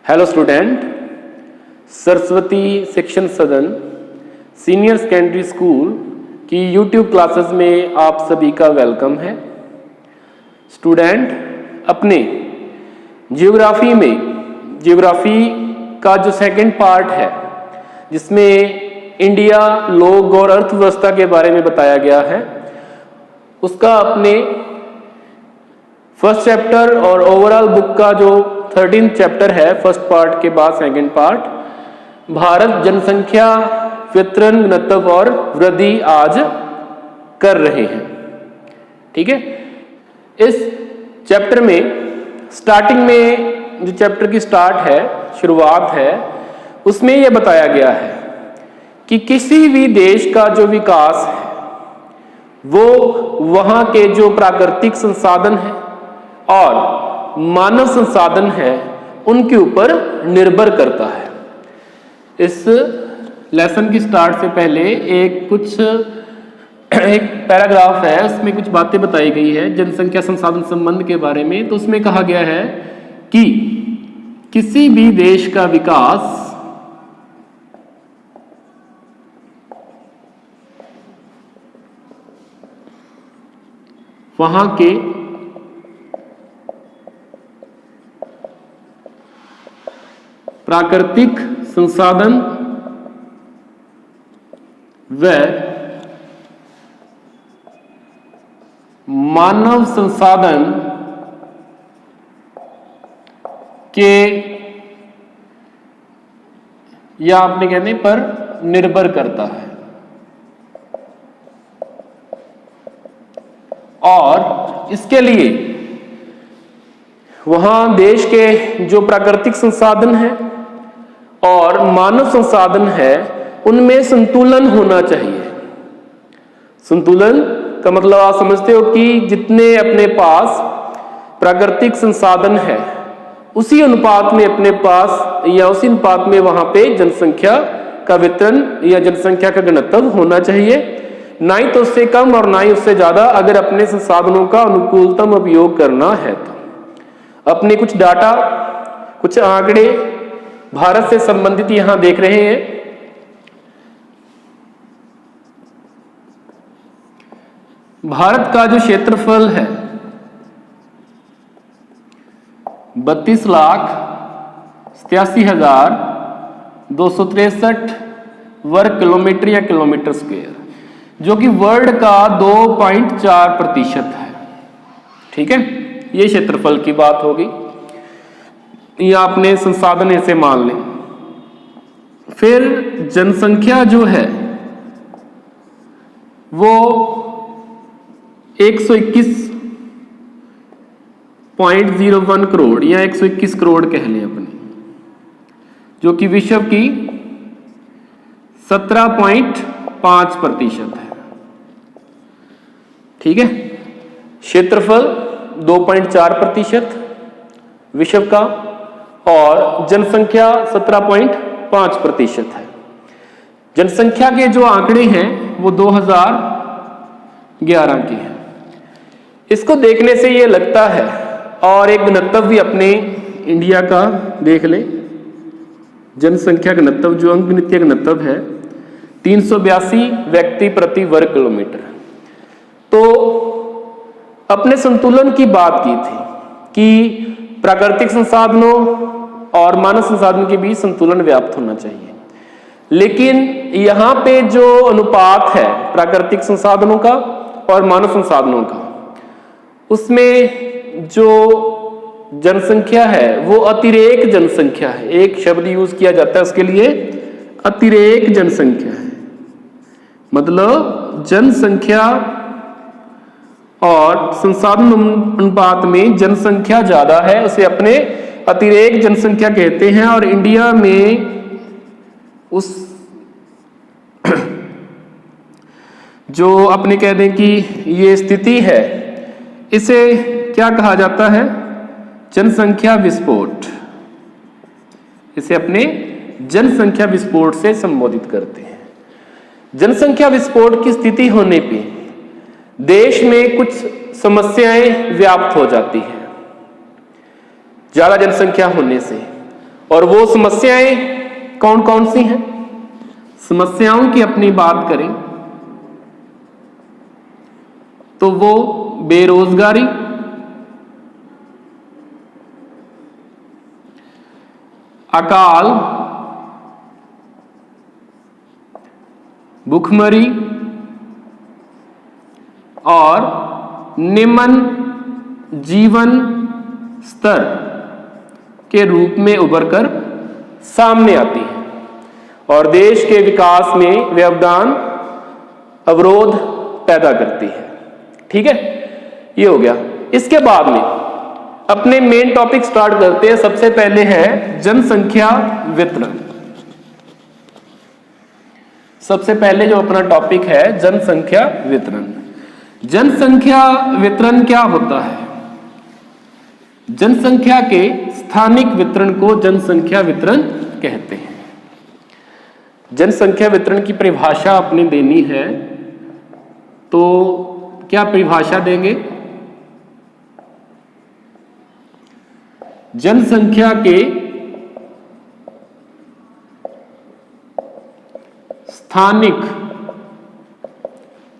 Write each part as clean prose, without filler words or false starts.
Hello student, Saraswati शिक्षण सदन senior secondary school की यूट्यूब क्लासेस में आप सभी का वेलकम है। स्टूडेंट, अपने जियोग्राफी का जो सेकंड पार्ट है जिसमें इंडिया, लोग और अर्थव्यवस्था के बारे में बताया गया है, उसका अपने फर्स्ट चैप्टर और ओवरऑल बुक का जो 13 चैप्टर है, फर्स्ट पार्ट के बाद सेकंड पार्ट, भारत जनसंख्या वितरण, घनत्व और वृद्धि आज कर रहे हैं। ठीक है, इस चैप्टर में स्टार्टिंग में जो चैप्टर की स्टार्ट है, शुरुआत है, उसमें यह बताया गया है कि किसी भी देश का जो विकास है वो वहां के जो प्राकृतिक संसाधन है और मानव संसाधन है उनके ऊपर निर्भर करता है। इस लेसन की स्टार्ट से पहले एक पैराग्राफ है, उसमें कुछ बातें बताई गई है जनसंख्या संसाधन संबंध के बारे में। तो उसमें कहा गया है कि किसी भी देश का विकास वहां के प्राकृतिक संसाधन व मानव संसाधन के या आपने कहने पर निर्भर करता है और इसके लिए वहां देश के जो प्राकृतिक संसाधन है और मानव संसाधन है उनमें संतुलन होना चाहिए। संतुलन का मतलब आप समझते हो कि जितने अपने पास प्राकृतिक संसाधन है उसी अनुपात में अपने पास या उसी अनुपात में वहां पे जनसंख्या का वितरण या जनसंख्या का घनत्व होना चाहिए, ना ही तो उससे कम और ना ही उससे ज्यादा। अगर अपने संसाधनों का अनुकूलतम उपयोग करना है तो अपने कुछ डाटा, कुछ आंकड़े भारत से संबंधित यहां देख रहे हैं। भारत का जो क्षेत्रफल है 32,87,263 वर्ग किलोमीटर या किलोमीटर स्क्वायर, जो कि वर्ल्ड का 2.4% है। ठीक है, ये क्षेत्रफल की बात होगी, या अपने संसाधन ऐसे मान लें। फिर जनसंख्या जो है वो 121.01 करोड़ या 121 करोड़ कह लें अपने, जो कि विश्व की 17.5% है। ठीक है, क्षेत्रफल 2.4% विश्व का और जनसंख्या 17.5% है। जनसंख्या के जो आंकड़े हैं वो 2011 के हैं। इसको देखने से ये लगता है, और एक घनत्व भी अपने इंडिया का देख ले, जनसंख्या घनत्व जो अंकगणितीय घनत्व है 382 व्यक्ति प्रति वर्ग किलोमीटर। तो अपने संतुलन की बात की थी कि प्राकृतिक संसाधनों और मानव संसाधन के बीच संतुलन व्याप्त होना चाहिए, लेकिन यहां पे जो अनुपात है प्राकृतिक संसाधनों का और मानव संसाधनों का, उसमें जो जनसंख्या है वो अतिरेक जनसंख्या है। एक शब्द यूज किया जाता है उसके लिए, अतिरेक जनसंख्या है। मतलब जनसंख्या और संसाधन अनुपात में जनसंख्या ज्यादा है, उसे अपने अतिरेक जनसंख्या कहते हैं। और इंडिया में उस जो अपने कह दें कि ये स्थिति है, इसे क्या कहा जाता है? जनसंख्या विस्फोट। इसे अपने जनसंख्या विस्फोट से संबोधित करते हैं। जनसंख्या विस्फोट की स्थिति होने पे देश में कुछ समस्याएं व्याप्त हो जाती हैं ज्यादा जनसंख्या होने से, और वो समस्याएं कौन कौन सी हैं? समस्याओं की अपनी बात करें तो वो बेरोजगारी, अकाल, भूखमरी और निम्न जीवन स्तर के रूप में उभरकर सामने आती है और देश के विकास में व्यवधान, अवरोध पैदा करती है। ठीक है, ये हो गया। इसके बाद में अपने मेन टॉपिक स्टार्ट करते हैं। सबसे पहले है जनसंख्या वितरण। सबसे पहले जो अपना टॉपिक है जनसंख्या वितरण। जनसंख्या वितरण क्या होता है? जनसंख्या के स्थानिक वितरण को जनसंख्या वितरण कहते हैं। जनसंख्या वितरण की परिभाषा अपने देनी है, तो क्या परिभाषा देंगे? जनसंख्या के स्थानिक,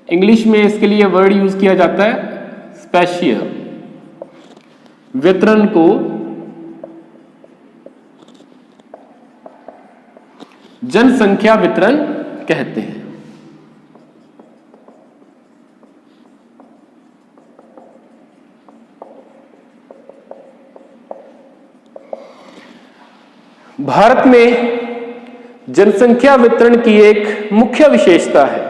इंग्लिश में इसके लिए वर्ड यूज किया जाता है स्पेशियल, वितरण को जनसंख्या वितरण कहते हैं। भारत में जनसंख्या वितरण की एक मुख्य विशेषता है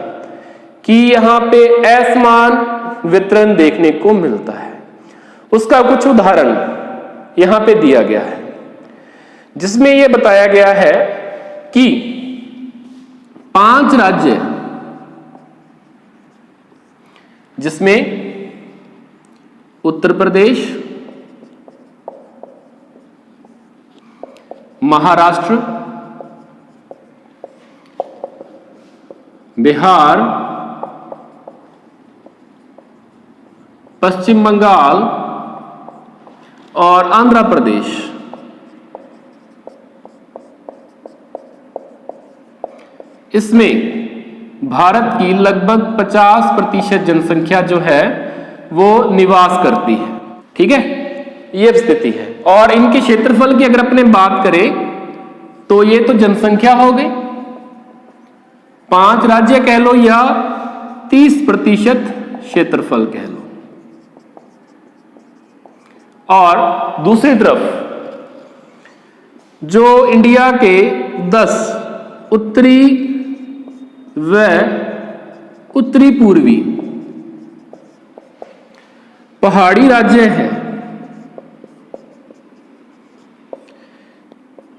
कि यहां पे असमान वितरण देखने को मिलता है। उसका कुछ उदाहरण यहां पे दिया गया है, जिसमें यह बताया गया है कि 5 राज्य, जिसमें उत्तर प्रदेश, महाराष्ट्र, बिहार, पश्चिम बंगाल और आंध्र प्रदेश, इसमें भारत की लगभग 50% जनसंख्या जो है वो निवास करती है। ठीक है, ये स्थिति है। और इनके क्षेत्रफल की अगर अपने बात करें तो ये तो जनसंख्या हो गई, 5 राज्य कह लो या 30% क्षेत्रफल कह लो। और दूसरी तरफ जो इंडिया के 10 उत्तरी व उत्तरी पूर्वी पहाड़ी राज्य हैं,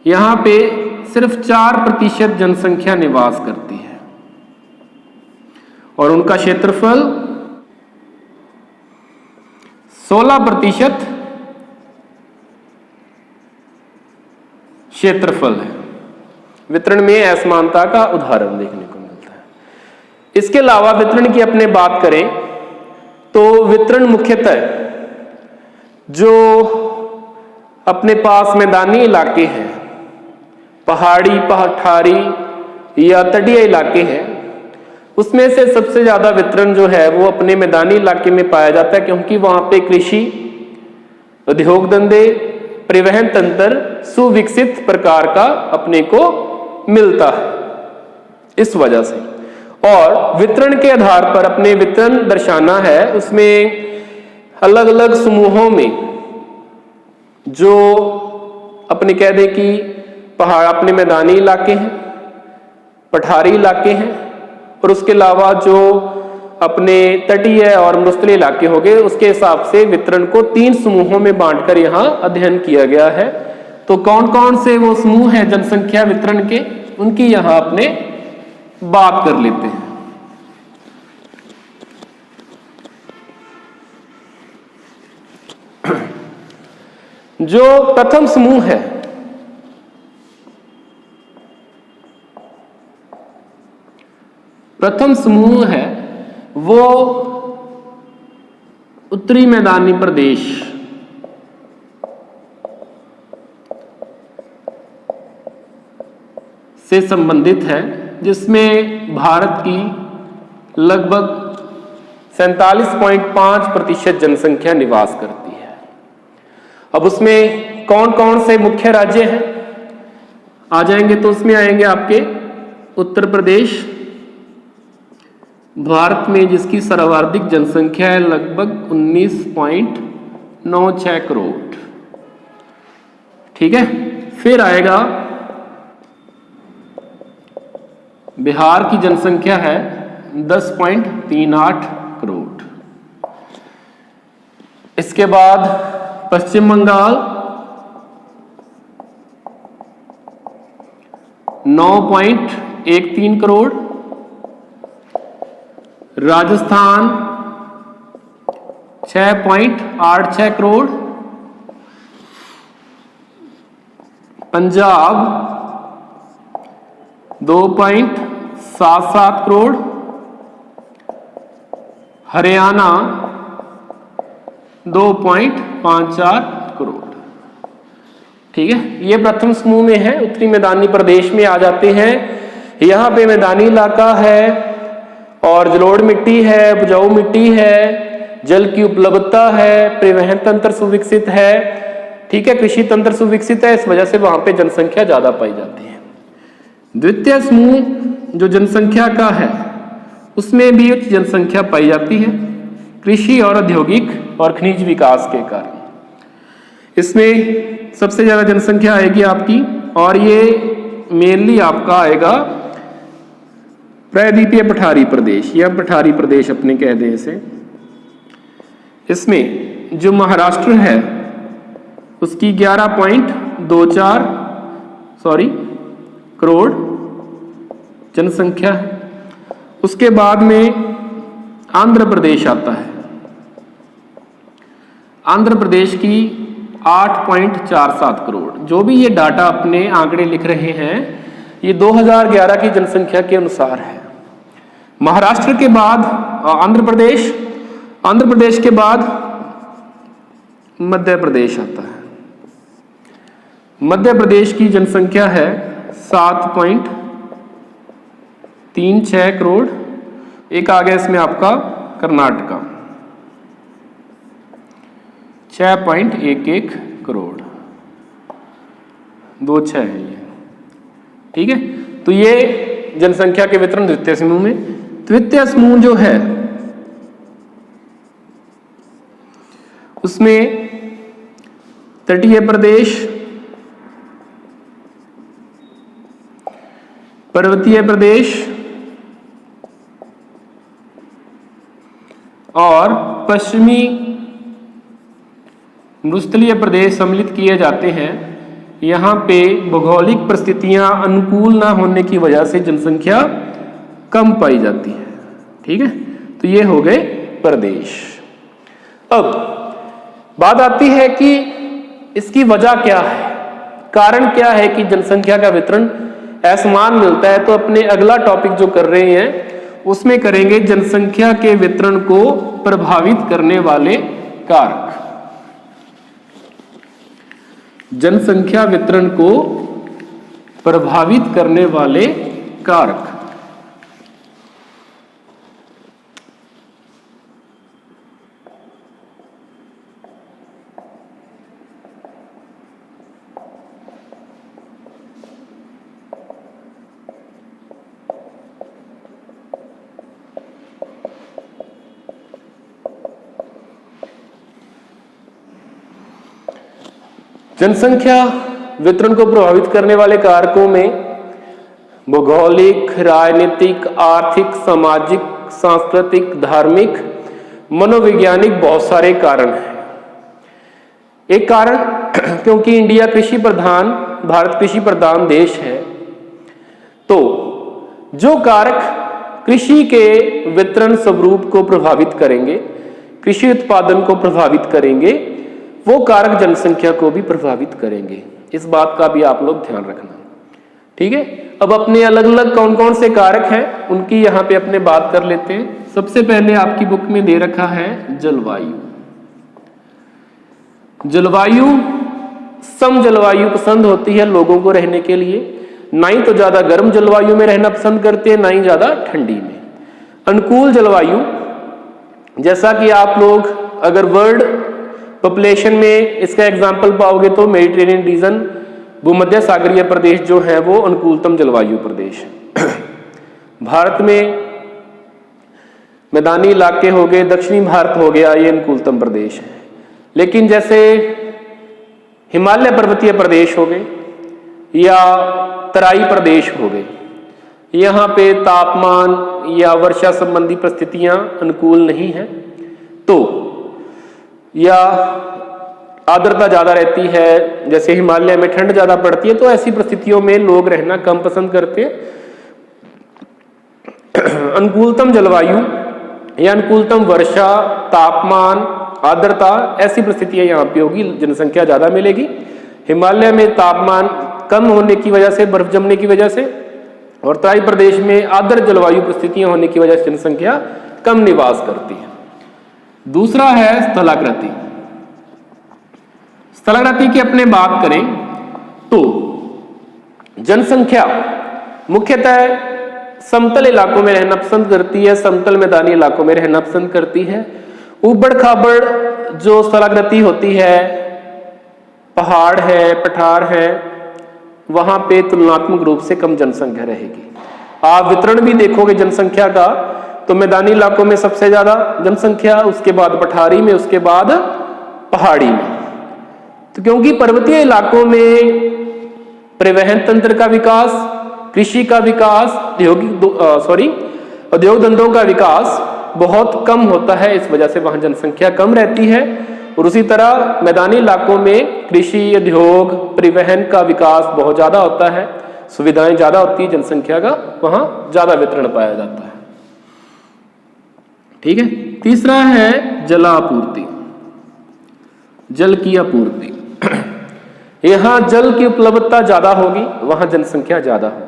यहां पे सिर्फ 4% जनसंख्या निवास करती है और उनका क्षेत्रफल 16% क्षेत्रफल है। वितरण में असमानता का उदाहरण देखने को मिलता है। इसके अलावा वितरण की अपने बात करें तो वितरण मुख्यतः जो अपने पास मैदानी इलाके हैं, पहाड़ी, पठारी या तटीय इलाके हैं, उसमें से सबसे ज्यादा वितरण जो है वो अपने मैदानी इलाके में पाया जाता है, क्योंकि वहां पे कृषि, उद्योग धंधे, परिवहन तंत्र सुविकसित प्रकार का अपने को मिलता है, इस वजह से। और वितरण के आधार पर अपने वितरण दर्शाना है, उसमें अलग अलग समूहों में जो अपने कह दें कि पहाड़ अपने मैदानी इलाके हैं, पठारी इलाके हैं, और उसके अलावा जो अपने तटीय और मरुस्थलीय इलाके हो गए, उसके हिसाब से वितरण को 3 समूहों में बांटकर यहां अध्ययन किया गया है। तो कौन कौन से वो समूह हैं जनसंख्या वितरण के, उनकी यहां अपने बात कर लेते हैं। जो प्रथम समूह है वो उत्तरी मैदानी प्रदेश से संबंधित है, जिसमें भारत की लगभग 47.5% जनसंख्या निवास करती है। अब उसमें कौन कौन से मुख्य राज्य हैं आ जाएंगे, तो उसमें आएंगे आपके उत्तर प्रदेश, भारत में जिसकी सर्वाधिक जनसंख्या है लगभग 19.96 करोड़। ठीक है, फिर आएगा बिहार की जनसंख्या है 10.38 करोड़। इसके बाद पश्चिम बंगाल 9.13 करोड़, राजस्थान 6.86 करोड़, पंजाब 2.77 करोड़, हरियाणा 2.54 करोड़। ठीक है, ये प्रथम समूह में है। उत्तरी मैदानी प्रदेश में आ जाते हैं। यहाँ पे मैदानी इलाका है और जलोढ़ मिट्टी है, उपजाऊ मिट्टी है, जल की उपलब्धता है, परिवहन तंत्र सुविकसित है। ठीक है, कृषि तंत्र सुविकसित है, इस वजह से वहां पे जनसंख्या ज्यादा पाई जाती है। द्वितीय समूह जो जनसंख्या का है उसमें भी उच्च जनसंख्या पाई जाती है, कृषि और औद्योगिक और खनिज विकास के कारण। इसमें सबसे ज्यादा जनसंख्या आएगी आपकी, और ये मेनली आपका आएगा प्रायद्वीपीय पठारी प्रदेश या पठारी प्रदेश अपने कह दें इसे। इसमें जो महाराष्ट्र है उसकी 11.24 करोड़ जनसंख्या है। उसके बाद में आंध्र प्रदेश आता है। आंध्र प्रदेश की 8.47 करोड़। जो भी ये डाटा अपने आंकड़े लिख रहे हैं ये 2011 की जनसंख्या के अनुसार है। महाराष्ट्र के बाद आंध्र प्रदेश के बाद मध्य प्रदेश आता है। मध्य प्रदेश की जनसंख्या है 7.36 करोड़। एक आ गया इसमें आपका कर्नाटका 6.11 करोड़, 2.6 है ये। ठीक है, तो ये जनसंख्या के वितरण द्वितीय समूह में। तृतीय समूह जो है उसमें तटीय प्रदेश, पर्वतीय प्रदेश और पश्चिमी मरुस्थलीय प्रदेश सम्मिलित किए जाते हैं। यहाँ पे भौगोलिक परिस्थितियां अनुकूल ना होने की वजह से जनसंख्या कम पाई जाती है। ठीक है, तो ये हो गए प्रदेश। अब बात आती है कि इसकी वजह क्या है, कारण क्या है कि जनसंख्या का वितरण असमान मिलता है। तो अपने अगला टॉपिक जो कर रहे हैं उसमें करेंगे जनसंख्या के वितरण को प्रभावित करने वाले कारक। जनसंख्या वितरण को प्रभावित करने वाले कारक। जनसंख्या वितरण को प्रभावित करने वाले कारकों में भौगोलिक, राजनीतिक, आर्थिक, सामाजिक, सांस्कृतिक, धार्मिक, मनोवैज्ञानिक बहुत सारे कारण हैं। एक कारण क्योंकि इंडिया कृषि प्रधान, भारत कृषि प्रधान देश है, तो जो कारक कृषि के वितरण स्वरूप को प्रभावित करेंगे, कृषि उत्पादन को प्रभावित करेंगे, वो कारक जनसंख्या को भी प्रभावित करेंगे। इस बात का भी आप लोग ध्यान रखना। ठीक है, अब अपने अलग अलग कौन कौन से कारक हैं उनकी यहाँ पे अपने बात कर लेते हैं। सबसे पहले आपकी बुक में दे रखा है जलवायु। जलवायु, सम जलवायु पसंद होती है लोगों को रहने के लिए। ना ही तो ज्यादा गर्म जलवायु में रहना पसंद करते हैं, ना ही ज्यादा ठंडी में। अनुकूल जलवायु, जैसा कि आप लोग अगर वर्ल्ड पॉपुलेशन में इसका एग्जाम्पल पाओगे तो मेडिटेरियन रीजन, भूमध्य सागरीय प्रदेश जो है वो अनुकूलतम जलवायु प्रदेश है। भारत में मैदानी इलाके हो गए, दक्षिणी भारत हो गया, ये अनुकूलतम प्रदेश है। लेकिन जैसे हिमालय पर्वतीय प्रदेश हो गए या तराई प्रदेश हो गए, यहाँ पे तापमान या वर्षा संबंधी परिस्थितियां अनुकूल नहीं है, तो या आर्द्रता ज्यादा रहती है, जैसे हिमालय में ठंड ज्यादा पड़ती है, तो ऐसी परिस्थितियों में लोग रहना कम पसंद करते हैं। अनुकूलतम जलवायु या अनुकूलतम वर्षा, तापमान, आर्द्रता, ऐसी परिस्थितियां यहाँ पे होगी, जनसंख्या ज्यादा मिलेगी। हिमालय में तापमान कम होने की वजह से, बर्फ जमने की वजह से, और तराई प्रदेश में आर्द्र जलवायु परिस्थितियां होने की वजह से जनसंख्या कम निवास करती है। दूसरा है स्थलाकृति। स्थलाकृति की अपने बात करें तो जनसंख्या मुख्यतः समतल इलाकों में रहना पसंद करती है, समतल मैदानी इलाकों में रहना पसंद करती है। ऊबड़ खाबड़ जो स्थलाकृति होती है, पहाड़ है, पठार है, वहां पे तुलनात्मक रूप से कम जनसंख्या रहेगी। आप वितरण भी देखोगे जनसंख्या का, तो मैदानी इलाकों में सबसे ज्यादा जनसंख्या, उसके बाद पठारी में, उसके बाद पहाड़ी में। तो क्योंकि पर्वतीय इलाकों में परिवहन तंत्र का विकास, कृषि का विकास, उद्योग धंधों का विकास बहुत कम होता है, इस वजह से वहां जनसंख्या कम रहती है। और उसी तरह मैदानी इलाकों में कृषि, उद्योग, परिवहन का विकास बहुत ज्यादा होता है, सुविधाएं ज्यादा होती है, जनसंख्या का वहां ज्यादा वितरण पाया जाता है। ठीक है। तीसरा है जलापूर्ति, जल की आपूर्ति। यहां जल की उपलब्धता ज्यादा होगी, वहां जनसंख्या ज्यादा होगी।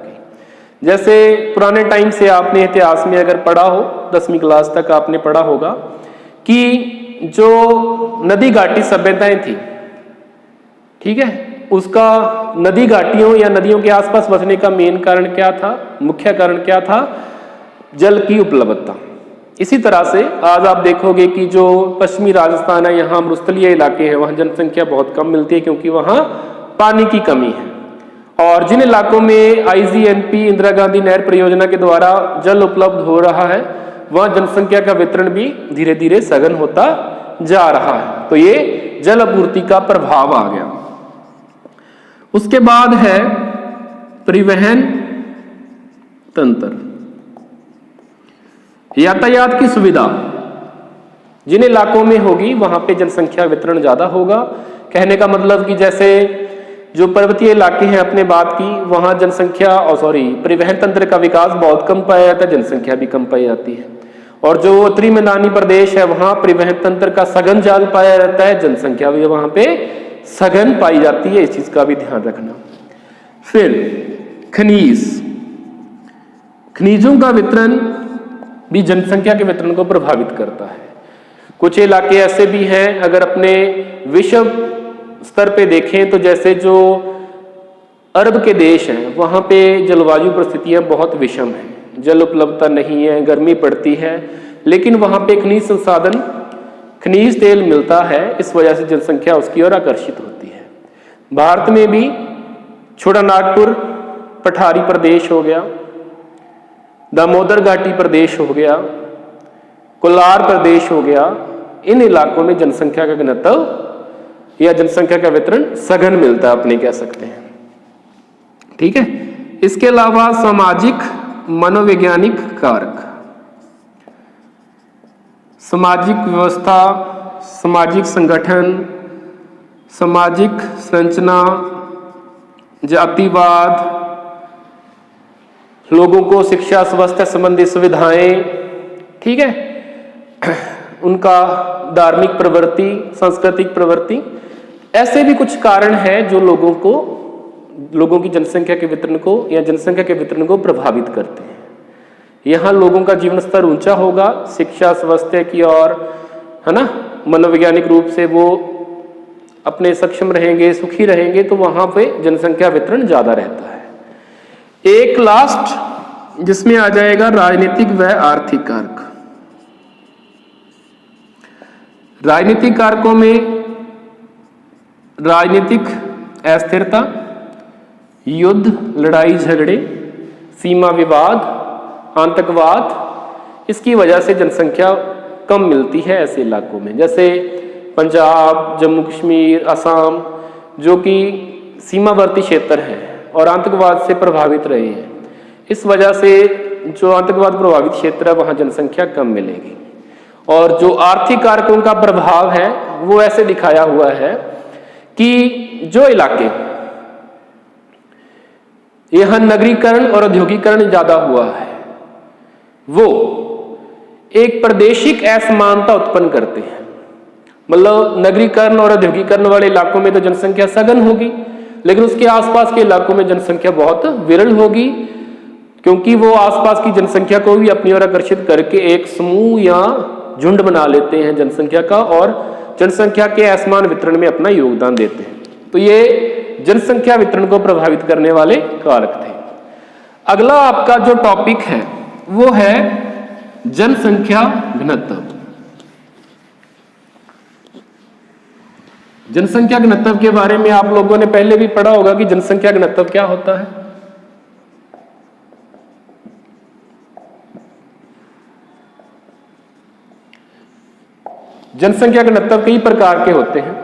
जैसे पुराने टाइम से आपने इतिहास में अगर पढ़ा हो, 10वीं क्लास तक आपने पढ़ा होगा कि जो नदी घाटी सभ्यताएं थी, ठीक है, उसका नदी घाटियों या नदियों के आसपास बसने का मेन कारण क्या था, मुख्य कारण क्या था? जल की उपलब्धता। इसी तरह से आज आप देखोगे कि जो पश्चिमी राजस्थान है, यहाँ मरुस्थलीय इलाके हैं, वहां जनसंख्या बहुत कम मिलती है क्योंकि वहां पानी की कमी है। और जिन इलाकों में IGNP इंदिरा गांधी नहर परियोजना के द्वारा जल उपलब्ध हो रहा है, वहां जनसंख्या का वितरण भी धीरे धीरे सघन होता जा रहा है। तो ये जल आपूर्ति का प्रभाव आ गया। उसके बाद है परिवहन तंत्र, यातायात की सुविधा। जिन इलाकों में होगी वहां पे जनसंख्या वितरण ज्यादा होगा। कहने का मतलब कि जैसे जो पर्वतीय इलाके हैं, अपने बात की, वहां जनसंख्या परिवहन तंत्र का विकास बहुत कम पाया जाता है, जनसंख्या भी कम पाई जाती है। और जो उत्तरी मैदानी प्रदेश है, वहां परिवहन तंत्र का सघन जाल पाया जाता है, जनसंख्या भी वहां पे सघन पाई जाती है, इस चीज का भी ध्यान रखना। फिर खनिज, खनिजों का वितरण भी जनसंख्या के वितरण को प्रभावित करता है। कुछ इलाके ऐसे भी हैं, अगर अपने विश्व स्तर पे देखें तो जैसे जो अरब के देश हैं, वहां पे जलवायु परिस्थितियां बहुत विषम हैं, जल उपलब्धता नहीं है, गर्मी पड़ती है, लेकिन वहां पे खनिज संसाधन, खनिज तेल मिलता है, इस वजह से जनसंख्या उसकी ओर आकर्षित होती है। भारत में भी छोटा नागपुर पठारी प्रदेश हो गया, दामोदर घाटी प्रदेश हो गया, कोलार प्रदेश हो गया, इन इलाकों में जनसंख्या का घनत्व या जनसंख्या का वितरण सघन मिलता है, अपने कह सकते हैं। ठीक है। इसके अलावा सामाजिक मनोवैज्ञानिक कारक, सामाजिक व्यवस्था, सामाजिक संगठन, सामाजिक संरचना, जातिवाद, लोगों को शिक्षा स्वास्थ्य संबंधी सुविधाएं, ठीक है, उनका धार्मिक प्रवृत्ति, सांस्कृतिक प्रवृत्ति, ऐसे भी कुछ कारण हैं जो लोगों की जनसंख्या के वितरण को या जनसंख्या के वितरण को प्रभावित करते हैं। यहाँ लोगों का जीवन स्तर ऊंचा होगा, शिक्षा स्वास्थ्य की ओर, है ना, मनोवैज्ञानिक रूप से वो अपने सक्षम रहेंगे, सुखी रहेंगे, तो वहां पे जनसंख्या वितरण ज्यादा रहता है। एक लास्ट जिसमें आ जाएगा राजनीतिक व आर्थिक कारक। राजनीतिक कारकों में राजनीतिक अस्थिरता, युद्ध, लड़ाई झगड़े, सीमा विवाद, आतंकवाद, इसकी वजह से जनसंख्या कम मिलती है ऐसे इलाकों में, जैसे पंजाब, जम्मू कश्मीर, असम, जो कि सीमावर्ती क्षेत्र हैं और आतंकवाद से प्रभावित रहे हैं। इस वजह से जो आतंकवाद प्रभावित क्षेत्र है वहां जनसंख्या कम मिलेगी। और जो आर्थिक कारकों का प्रभाव है वो ऐसे दिखाया हुआ है कि जो इलाके यहां नगरीकरण और औद्योगिकरण ज्यादा हुआ है वो एक प्रादेशिक असमानता उत्पन्न करते हैं। मतलब नगरीकरण और औद्योगिकरण वाले इलाकों में तो जनसंख्या सघन होगी, लेकिन उसके आसपास के इलाकों में जनसंख्या बहुत विरल होगी, क्योंकि वो आसपास की जनसंख्या को भी अपनी ओर आकर्षित करके एक समूह या झुंड बना लेते हैं जनसंख्या का और जनसंख्या के असमान वितरण में अपना योगदान देते हैं। तो ये जनसंख्या वितरण को प्रभावित करने वाले कारक थे। अगला आपका जो टॉपिक है वो है जनसंख्या घनत्व। जनसंख्या घनत्व के बारे में आप लोगों ने पहले भी पढ़ा होगा कि जनसंख्या घनत्व क्या होता है। जनसंख्या घनत्व कई प्रकार के होते हैं।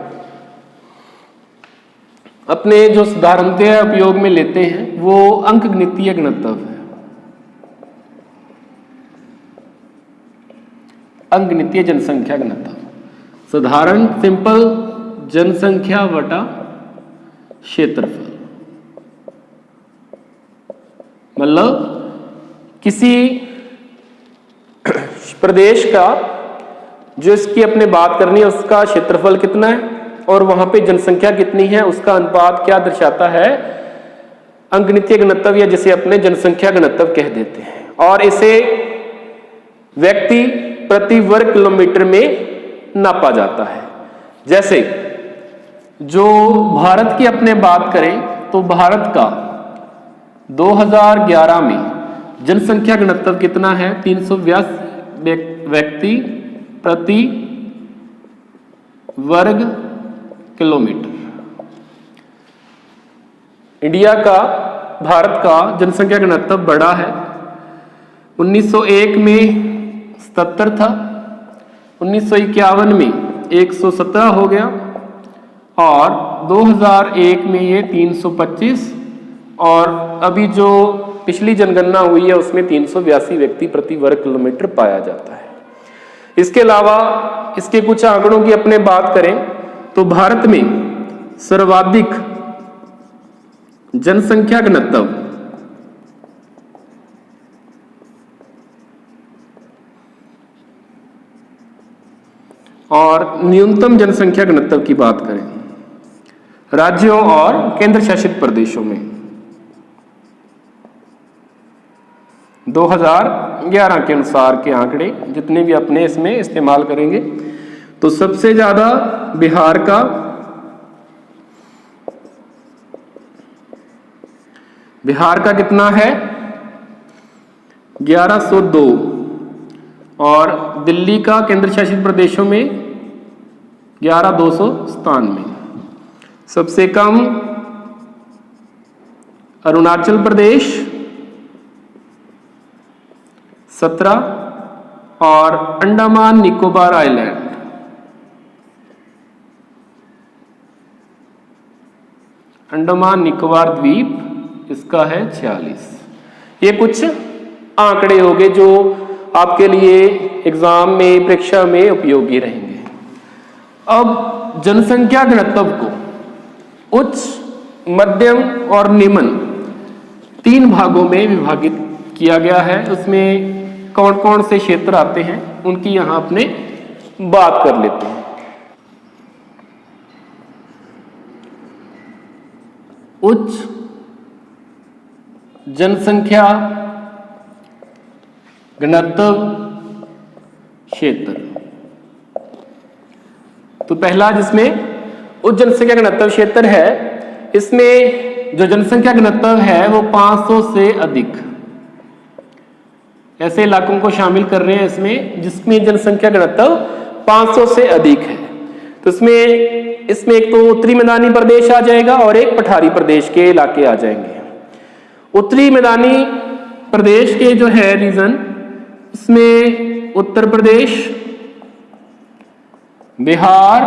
अपने जो साधारणतः उपयोग में लेते हैं वो अंकगणितीय घनत्व है। अंकगणितीय जनसंख्या घनत्व, साधारण सिंपल जनसंख्या बटा क्षेत्रफल। मतलब किसी प्रदेश का जो इसकी अपने बात करनी है उसका क्षेत्रफल कितना है और वहां पे जनसंख्या कितनी है, उसका अनुपात क्या दर्शाता है, अंकगणितीय घनत्व या जिसे अपने जनसंख्या घनत्व कह देते हैं। और इसे व्यक्ति प्रति वर्ग किलोमीटर में नापा जाता है। जैसे जो भारत की अपने बात करें तो भारत का 2011 में जनसंख्या घनत्व कितना है, 382 व्यक्ति प्रति वर्ग किलोमीटर। इंडिया का, भारत का जनसंख्या घनत्व बड़ा है। 1901 में 77 था, 1951 में 117 हो गया और 2001 में ये 325 और अभी जो पिछली जनगणना हुई है उसमें 382 व्यक्ति प्रति वर्ग किलोमीटर पाया जाता है। इसके अलावा इसके कुछ आंकड़ों की अपने बात करें तो भारत में सर्वाधिक जनसंख्या घनत्व और न्यूनतम जनसंख्या घनत्व की बात करें राज्यों और केंद्र शासित प्रदेशों में 2011 के अनुसार के आंकड़े जितने भी अपने इसमें इस्तेमाल करेंगे तो सबसे ज्यादा बिहार का कितना है 1102 और दिल्ली का केंद्र शासित प्रदेशों में 11297। सबसे कम अरुणाचल प्रदेश 17 और अंडमान निकोबार आइलैंड अंडमान निकोबार द्वीप इसका है 46। ये कुछ आंकड़े हो गए जो आपके लिए एग्जाम में, परीक्षा में उपयोगी रहेंगे। अब जनसंख्या घनत्व को उच्च, मध्यम और निम्न 3 भागों में विभाजित किया गया है। उसमें कौन कौन से क्षेत्र आते हैं उनकी यहां अपने बात कर लेते हैं। उच्च जनसंख्या घनत्व क्षेत्र, तो पहला जिसमें उच्च जनसंख्या घनत्व क्षेत्र है इसमें जो जनसंख्या घनत्व है वो 500 से अधिक, ऐसे इलाकों को शामिल कर रहे हैं इसमें जिसमें जनसंख्या घनत्व 500 से अधिक है। तो इसमें एक तो उत्तरी मैदानी प्रदेश आ जाएगा और एक पठारी प्रदेश के इलाके आ जाएंगे। उत्तरी मैदानी प्रदेश के जो है रीजन, उसमें उत्तर प्रदेश, बिहार,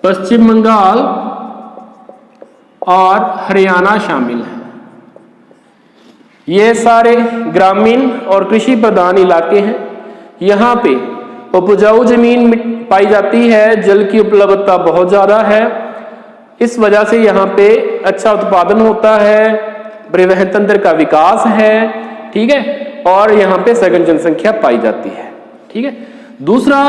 पश्चिम बंगाल और हरियाणा शामिल है। ये सारे ग्रामीण और कृषि प्रधान इलाके हैं। यहाँ पे उपजाऊ जमीन पाई जाती है, जल की उपलब्धता बहुत ज्यादा है, इस वजह से यहाँ पे अच्छा उत्पादन होता है, परिवहन तंत्र का विकास है, ठीक है, और यहाँ पे सघन जनसंख्या पाई जाती है, ठीक है। दूसरा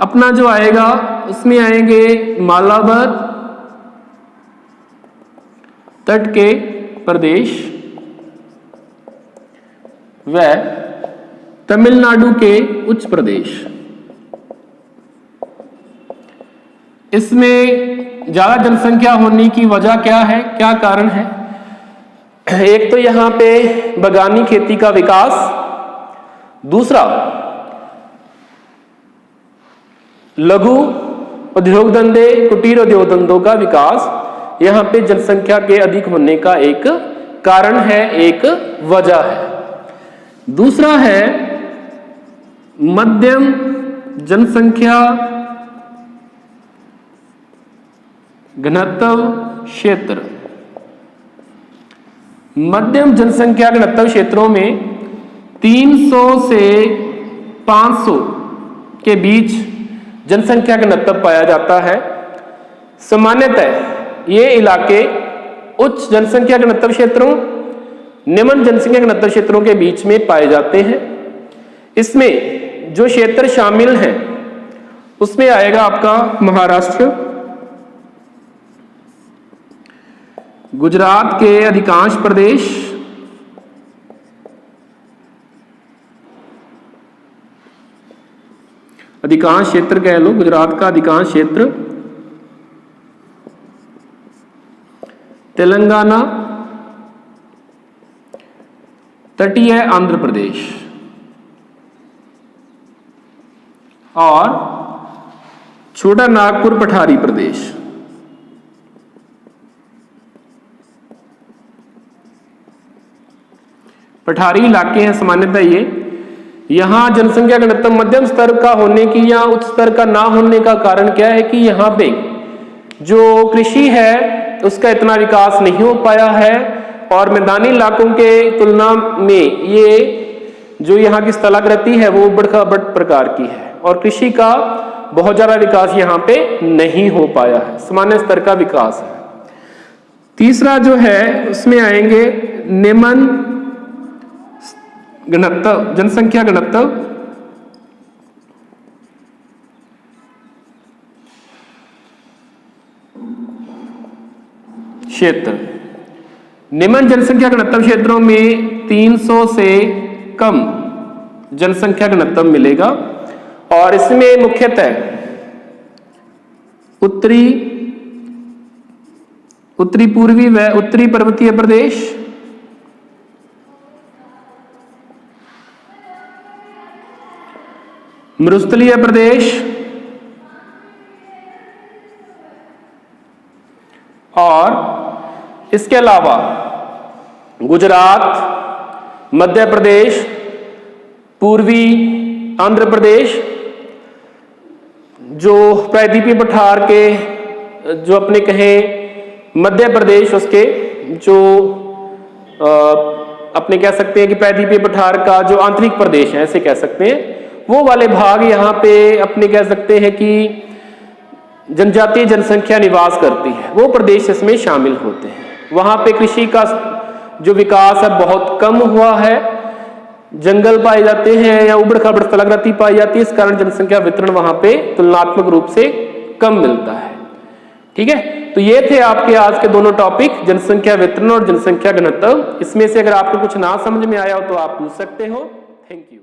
अपना जो आएगा उसमें आएंगे मालाबार तट के प्रदेश व तमिलनाडु के उच्च प्रदेश। इसमें ज्यादा जनसंख्या होने की वजह क्या है, क्या कारण है? एक तो यहां पे बागानी खेती का विकास, दूसरा लघु उद्योग धंधे, कुटीर उद्योग धंधों का विकास यहां पे जनसंख्या के अधिक होने का एक कारण है, एक वजह है। दूसरा है मध्यम जनसंख्या घनत्व क्षेत्र। मध्यम जनसंख्या घनत्व क्षेत्रों में 300 से 500 के बीच जनसंख्या घनत्व पाया जाता है। सामान्यतः ये इलाके उच्च जनसंख्या घनत्व क्षेत्रों, निम्न जनसंख्या घनत्व क्षेत्रों के बीच में पाए जाते हैं। इसमें जो क्षेत्र शामिल हैं उसमें आएगा आपका महाराष्ट्र, गुजरात के अधिकांश प्रदेश, अधिकांश क्षेत्र कह लो, गुजरात का अधिकांश क्षेत्र, तेलंगाना, तटीय आंध्र प्रदेश और छोटा नागपुर पठारी प्रदेश। पठारी इलाके हैं सामान्यतः ये। यहां जनसंख्या घनत्व मध्यम स्तर का होने की या उच्च स्तर का ना होने का कारण क्या है कि यहाँ पे जो कृषि है उसका इतना विकास नहीं हो पाया है और मैदानी इलाकों के तुलना में ये जो यहाँ की स्थलाकृति है वो बड़ प्रकार की है और कृषि का बहुत ज्यादा विकास यहाँ पे नहीं हो पाया है, सामान्य स्तर का विकास है। तीसरा जो है उसमें आएंगे निम्न घनत्व, जनसंख्या घनत्व क्षेत्र। निम्न जनसंख्या घनत्व क्षेत्रों में 300 से कम जनसंख्या घनत्व मिलेगा और इसमें मुख्यतः उत्तरी पूर्वी व उत्तरी पर्वतीय प्रदेश, मरुस्थलीय प्रदेश और इसके अलावा गुजरात, मध्य प्रदेश, पूर्वी आंध्र प्रदेश, जो प्रायद्वीपीय पठार के जो अपने कहें मध्य प्रदेश, उसके जो अपने कह सकते हैं कि प्रायद्वीपीय पठार का जो आंतरिक प्रदेश है ऐसे कह सकते हैं, वो वाले भाग यहाँ पे अपने कह सकते हैं कि जनजातीय जनसंख्या निवास करती है, वो प्रदेश इसमें शामिल होते हैं। वहां पे कृषि का जो विकास है बहुत कम हुआ है, जंगल पाए जाते हैं या उबड़ खाबड़ स्थलाकृति पाई जाती है, इस कारण जनसंख्या वितरण वहां पे तुलनात्मक रूप से कम मिलता है। ठीक है, तो ये थे आपके आज के दोनों टॉपिक, जनसंख्या वितरण और जनसंख्या घनत्व। इसमें से अगर आपको कुछ ना समझ में आया हो तो आप पूछ सकते हो। Thank you.